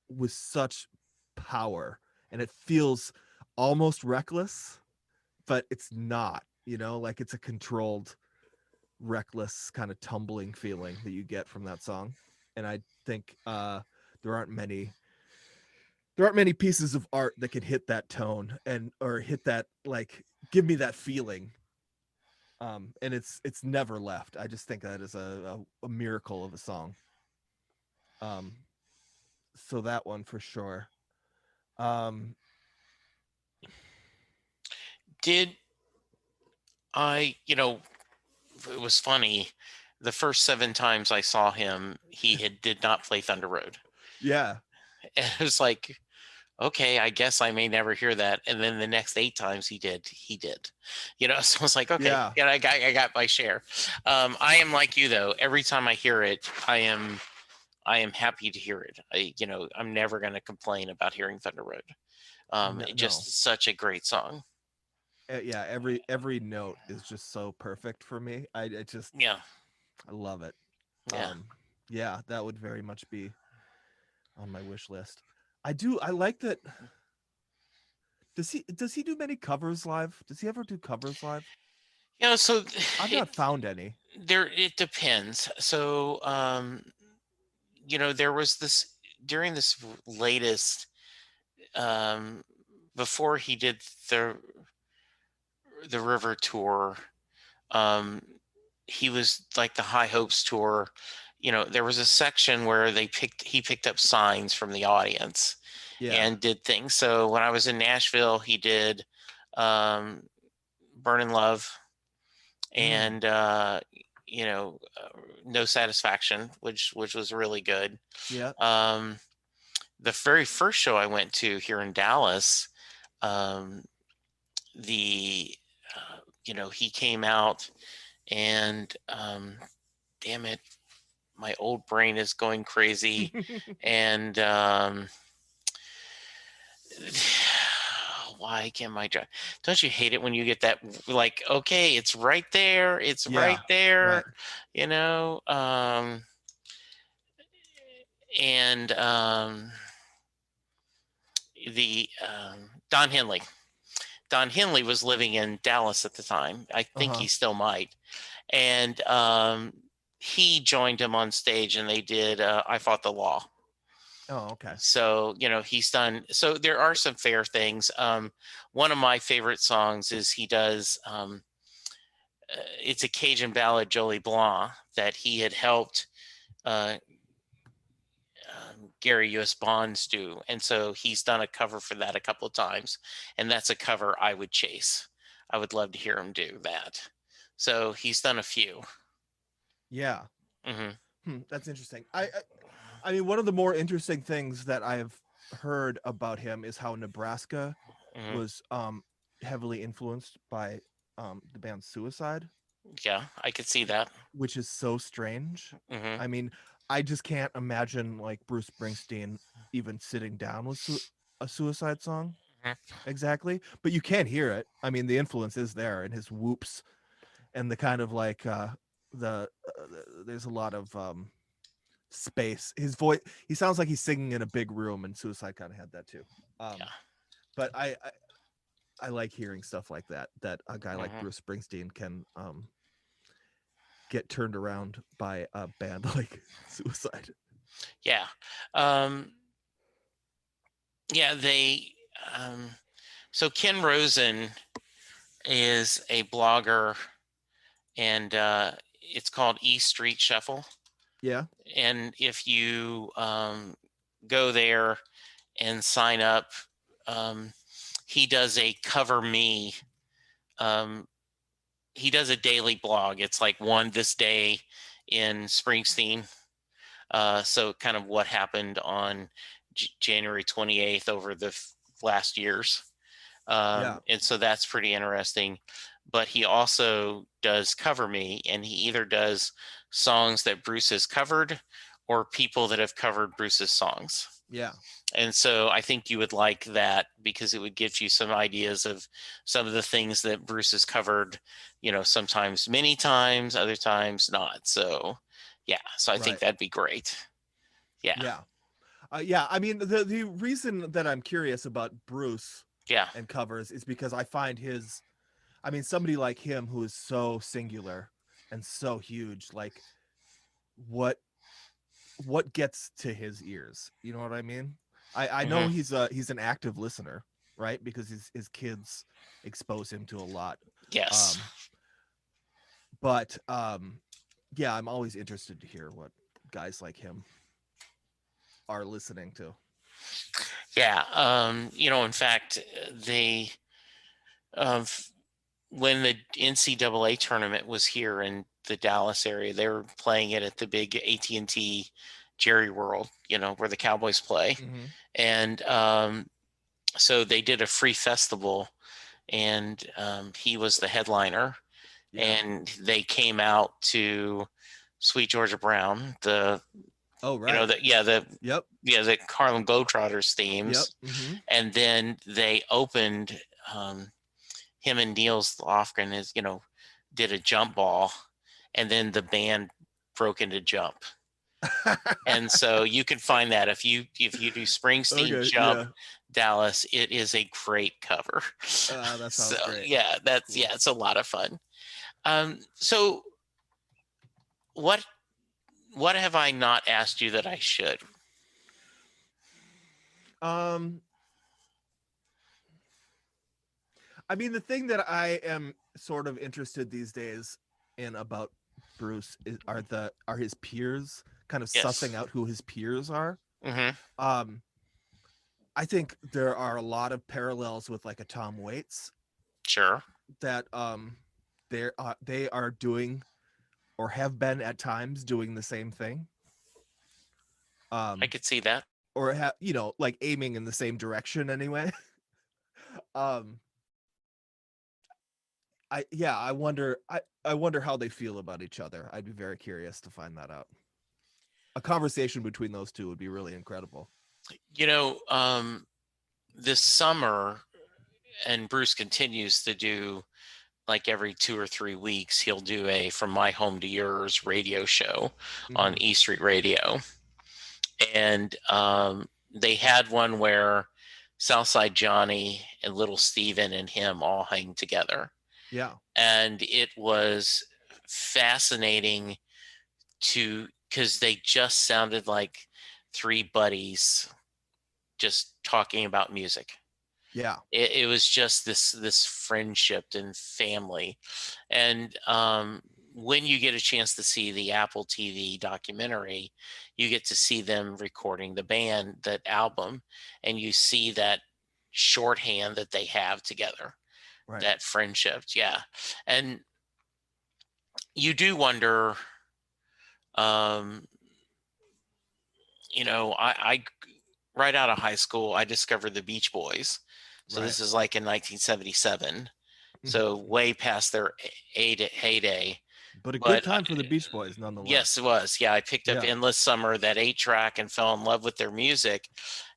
with such power, and it feels almost reckless, but it's not. Like it's a controlled reckless kind of tumbling feeling that you get from that song. And I think there aren't many there aren't many pieces of art that can hit that tone and or hit that like give me that feeling. And it's never left. I just think that is a miracle of a song. um so that one for sure. um Did it was funny. The first 7 times I saw him, did not play Thunder Road. yeah. And it was like, okay, I guess I may never hear that. And then the next 8 times he did, he did. So I was like, okay, Yeah. yeah, I got my share. I am like you though. Every time I hear it, I am happy to hear it. I'm never going to complain about hearing Thunder Road. No, It no. just such a great song. Yeah, every note is just so perfect for me. I just Yeah, I love it. yeah. um yeah, that would very much be on my wish list. I like that. Does he do many covers live? Does he ever do covers live? So I've it not found any. it depends. So there was this during this latest um before he did the the river tour. um he was like the High Hopes tour. There was a section where he picked up signs from the audience Yeah. and did things. So when I was in Nashville, he did um Burning Love Mm. and No Satisfaction, which was really good. Yeah. um the very first show I went to here in Dallas, um the he came out and damn it, my old brain is going crazy. And why can't my drive? Don't you hate it when you get that, like, okay, it's right there, it's Yeah. right there, Right. you know? And the Don Henley. Don Henley was living in Dallas at the time. I think Uh-huh. he still might. And he joined him on stage and they did I Fought the Law. Oh, okay. So, he's done. So there are some fair things. One of my favorite songs is he does, it's a Cajun ballad, Jolie Blanc, that he had helped uh, Gary U.S. Bonds do. And so he's done a cover for that a couple of times. And that's a cover I would chase. I would love to hear him do that. So he's done a few. Yeah. Hmm. That's interesting. I mean, one of the more interesting things that I've heard about him is how Nebraska Hmm. was heavily influenced by the band Suicide, Yeah, I could see that. which is so strange. Hmm. I mean, I just can't imagine like Bruce Springsteen even sitting down with a Suicide song exactly, but you can hear it. I mean, the influence is there, and his whoops and the kind of like there's a lot of space. His voice, he sounds like he's singing in a big room, and Suicide kind of had that too. Yeah. But I like hearing stuff like that. That a guy like Hmm. Bruce Springsteen can get turned around by a band like Suicide. Yeah. Um, yeah, um, so Ken Rosen is a blogger, and it's called E Street Shuffle. Yeah, And if you go there and sign up, um, he does a Cover Me. Um, he does a daily blog. It's like one this day in Springsteen. So kind of what happened on January 28th over the last years. yeah, And so that's pretty interesting. But he also does Cover Me, and he either does songs that Bruce has covered or people that have covered Bruce's songs. yeah, And so I think you would like that because it would give you some ideas of some of the things that Bruce has covered, sometimes many times, other times not. So, yeah, so I think right, that'd be great. Yeah, yeah, yeah. I mean, the reason that I'm curious about Bruce yeah. and covers is because I find his, I mean, somebody like him who is so singular and so huge, like what gets to his ears, you know what I mean? I know Hmm. he's an active listener, right? Because his kids expose him to a lot. Yes. um but yeah, I'm always interested to hear what guys like him are listening to. Yeah. In fact, they, um, when the NCAA tournament was here in the Dallas area, they were playing it at the big AT&T Jerry World, where the Cowboys play. Mm-hmm. And so they did a free festival, and he was the headliner. Yeah. And they came out to Sweet Georgia Brown, Oh, right. Yep. the Harlem Globetrotters Yep. themes. Mm-hmm. And then they opened, him and Niels Lofgren did a jump ball, and then the band broke into jump. And so you can find that if you do Springsteen Okay, Jump yeah. Dallas, it is a great cover. That So sounds great. yeah, that's Cool. yeah, it's a lot of fun. So what what have I not asked you that I should? Um, I mean, the thing that I am sort of interested these days in about Bruce are his peers, kind of Yes. sussing out who his peers are. Hmm. Um, I think there are a lot of parallels with like a Tom Waits Sure. that they are doing or have been at times doing the same thing. I Um, could see that. or like aiming in the same direction anyway. um, I wonder how they feel about each other. I'd be very curious to find that out. A conversation between those two would be really incredible. You know, this summer, and Bruce continues to do like every 2 or 3 weeks, he'll do a From My Home to Yours radio show on Hmm. E Street Radio. And they had one where Southside Johnny and Little Steven and him all hang together. Yeah, And it was fascinating to because they just sounded like three buddies just talking about music. yeah, It was just this friendship and family. And when you get a chance to see the Apple TV documentary, you get to see them recording the band, that album, and you see that shorthand that they have together, right. that friendship. Yeah. And you do wonder, um, I right out of high school, I discovered the Beach Boys. So Right. this is like in 1977. So way past their heyday. But a good But time for the Beach Boys nonetheless. yes, it was. Yeah, I picked up Yeah, Endless Summer, that 8 track, and fell in love with their music.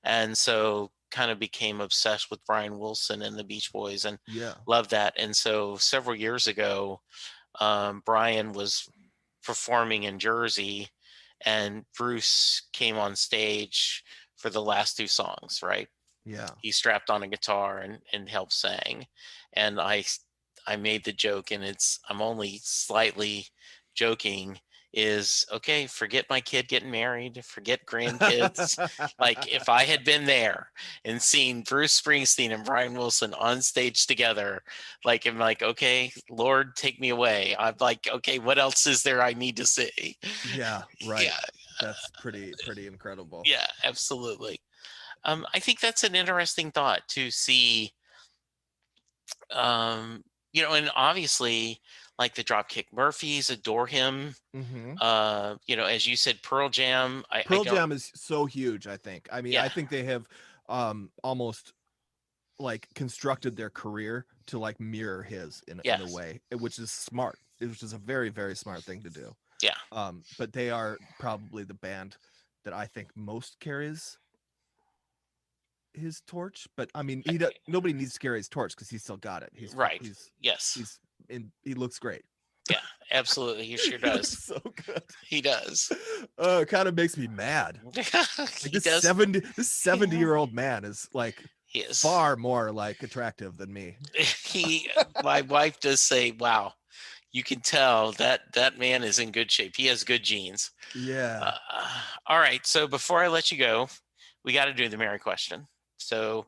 And so kind of became obsessed with Brian Wilson and the Beach Boys and yeah, loved that. And so several years ago, Brian was performing in Jersey, and Bruce came on stage for the last two songs, right? yeah. He strapped on a guitar and helped sing. And I made the joke, and I'm only slightly joking, is okay, forget my kid getting married, forget grandkids. Like if I had been there and seen Bruce Springsteen and Brian Wilson on stage together, like I'm like, okay, Lord, take me away. I'm like, okay, what else is there I need to see? Yeah, right. Yeah, That's pretty incredible. yeah, absolutely. I think that's an interesting thought to see. Um, and obviously, like the Dropkick Murphys adore him. Hmm. As you said, Pearl Jam. I Pearl don't. Jam is so huge, I think. I mean, Yeah. I think they have almost like constructed their career to like mirror his in a Yes. way, which is smart. Which is a very very smart thing to do. Yeah. But they are probably the band that I think most carries his torch. But I mean, nobody needs to carry his torch because he's still got it. Right. Yes. He looks great. Yeah. Absolutely. He sure He looks does. so good. He does. It kind of makes me mad. Like He does. this 70-year-old man is like He is. far more like attractive than me. He. My wife does say, "Wow, you can tell that man is in good shape. He has good genes." Yeah. All right. So before I let you go, we got to do the Mary question. So,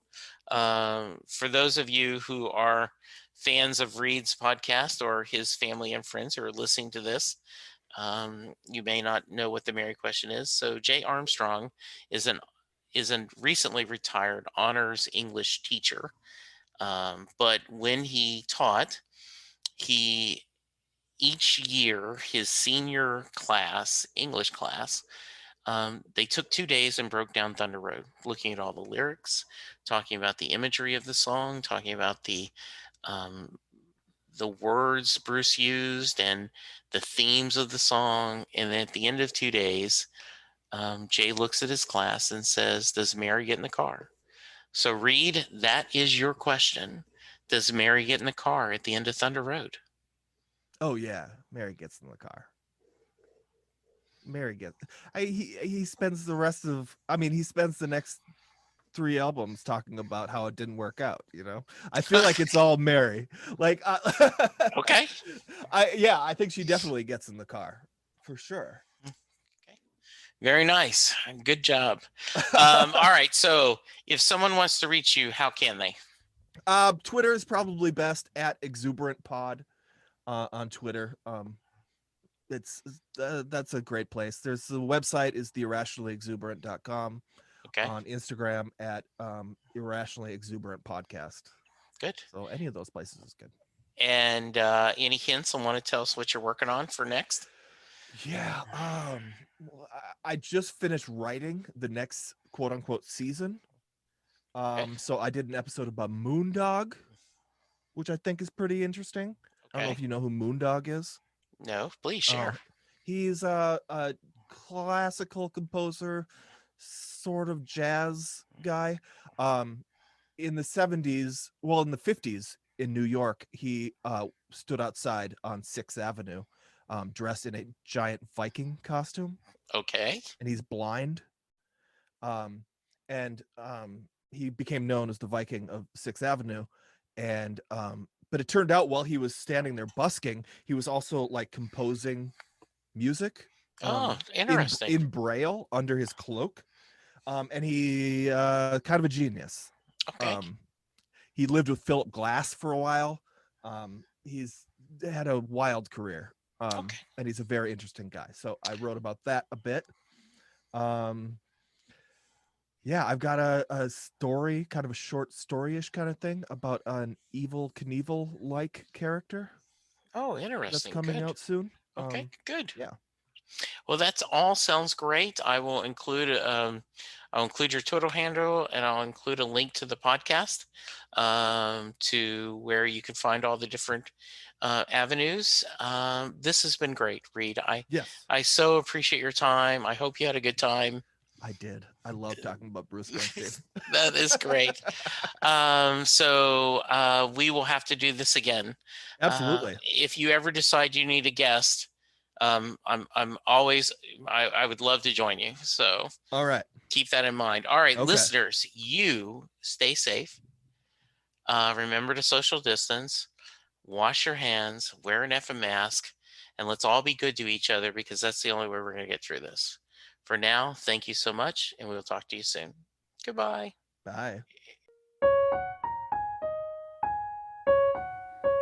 for those of you who are fans of Reid's podcast, or his family and friends who are listening to this, you may not know what the Mary question is. So, Jay Armstrong is an recently retired honors English teacher. But when he taught, he each year his senior class, English class, they took 2 days and broke down Thunder Road, looking at all the lyrics, talking about the imagery of the song, talking about um, the words Bruce used and the themes of the song. And then at the end of 2 days, Jay looks at his class and says, "Does Mary get in the car?" So, Reid, that is your question. Does Mary get in the car at the end of Thunder Road? Oh yeah. Mary gets in the car. Mary gets. He spends the rest of. I mean, he spends the next 3 albums talking about how it didn't work out. I feel like it's all Mary. Like, Okay. I think she definitely gets in the car for sure. Okay. Very nice. Good job. All right. So if someone wants to reach you, how can they? Twitter is probably best at Exuberant Pod on Twitter. That's a great place. There's the website is theirrationallyexuberant.com. Okay. On Instagram at Irrationally Exuberant Podcast. Good. So any of those places is good. And any hints on want to tell us what you're working on for next? Yeah. I just finished writing the next quote unquote season. Okay. So I did an episode about Moondog, which I think is pretty interesting. I don't know if Okay. you know who Moondog is. No, please share. He's a classical composer, sort of jazz guy. In the 70s, well, in the 50s in New York, he stood outside on 6th Avenue, dressed in a giant Viking costume. Okay. And he's blind. And he became known as the Viking of 6th Avenue. And but it turned out while he was standing there busking, he was also like composing music interesting. in Braille under his cloak. And he kind of a genius. Okay. He lived with Philip Glass for a while. He's had a wild career. Okay. And he's a very interesting guy. So I wrote about that a bit. Yeah, I've got a story, kind of a short story-ish kind of thing about an Evel Knievel-like character Oh, interesting. that's coming Good. out soon. Okay. Good. Yeah. Well, that's all sounds great. I'll include your Twitter handle, and I'll include a link to the podcast to where you can find all the different avenues. This has been great, Reid. Yes, I so appreciate your time. I hope you had a good time. I did. I love talking about Bruce Springsteen. That is great. So we will have to do this again. Absolutely. If you ever decide you need a guest, I'm always, I would love to join you. So All right. keep that in mind. All right, Okay. listeners, you stay safe. Remember to social distance, wash your hands, wear an effing mask, and let's all be good to each other, because that's the only way we're going to get through this. For now, thank you so much, and we'll talk to you soon. Goodbye. Bye.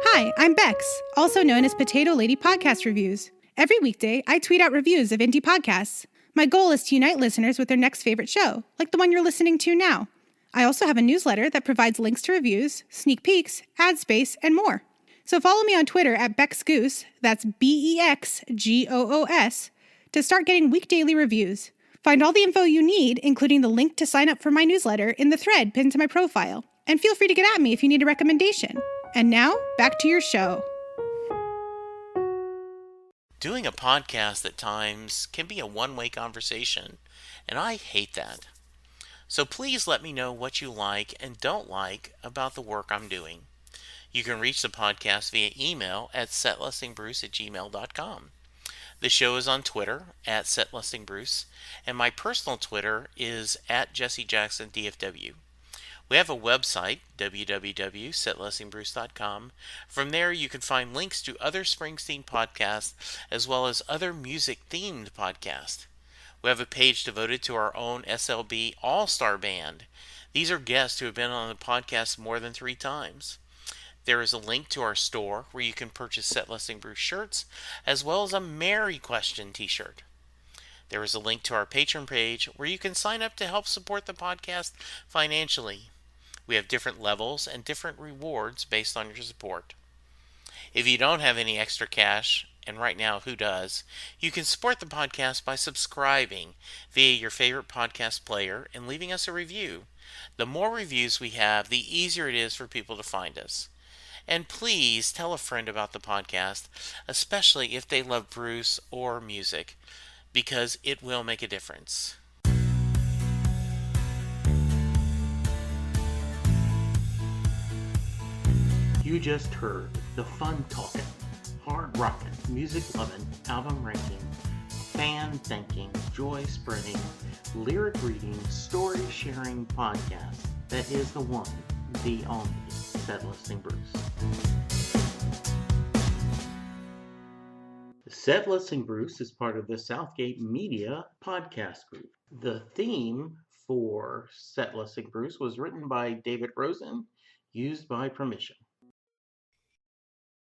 Hi, I'm Bex, also known as Potato Lady Podcast Reviews. Every weekday, I tweet out reviews of indie podcasts. My goal is to unite listeners with their next favorite show, like the one you're listening to now. I also have a newsletter that provides links to reviews, sneak peeks, ad space, and more. So follow me on Twitter at BexGoose, that's BEXGOOS, to start getting week daily reviews. Find all the info you need, including the link to sign up for my newsletter, in the thread pinned to my profile. And feel free to get at me if you need a recommendation. And now, back to your show. Doing a podcast at times can be a one-way conversation, and I hate that. So please let me know what you like and don't like about the work I'm doing. You can reach the podcast via email at setlistingbruce@gmail.com. The show is on Twitter at setlistingbruce, and my personal Twitter is at JesseJacksonDFW. We have a website, www.setlistingbruce.com. From there, you can find links to other Springsteen podcasts as well as other music-themed podcasts. We have a page devoted to our own SLB All-Star Band. These are guests who have been on the podcast more than 3 times. There is a link to our store where you can purchase Set Listing Bruce shirts, as well as a Mary Question t-shirt. There is a link to our Patreon page where you can sign up to help support the podcast financially. We have different levels and different rewards based on your support. If you don't have any extra cash, and right now who does, you can support the podcast by subscribing via your favorite podcast player and leaving us a review. The more reviews we have, the easier it is for people to find us. And please tell a friend about the podcast, especially if they love Bruce or music, because it will make a difference. You just heard the fun talking, hard rocking, music loving, album ranking, fan-thinking, joy-spreading, lyric-reading, story-sharing podcast that is the one, the only, Set Listing Bruce. Set Listing Bruce is part of the Southgate Media podcast group. The theme for Set Listing Bruce was written by David Rosen, used by permission.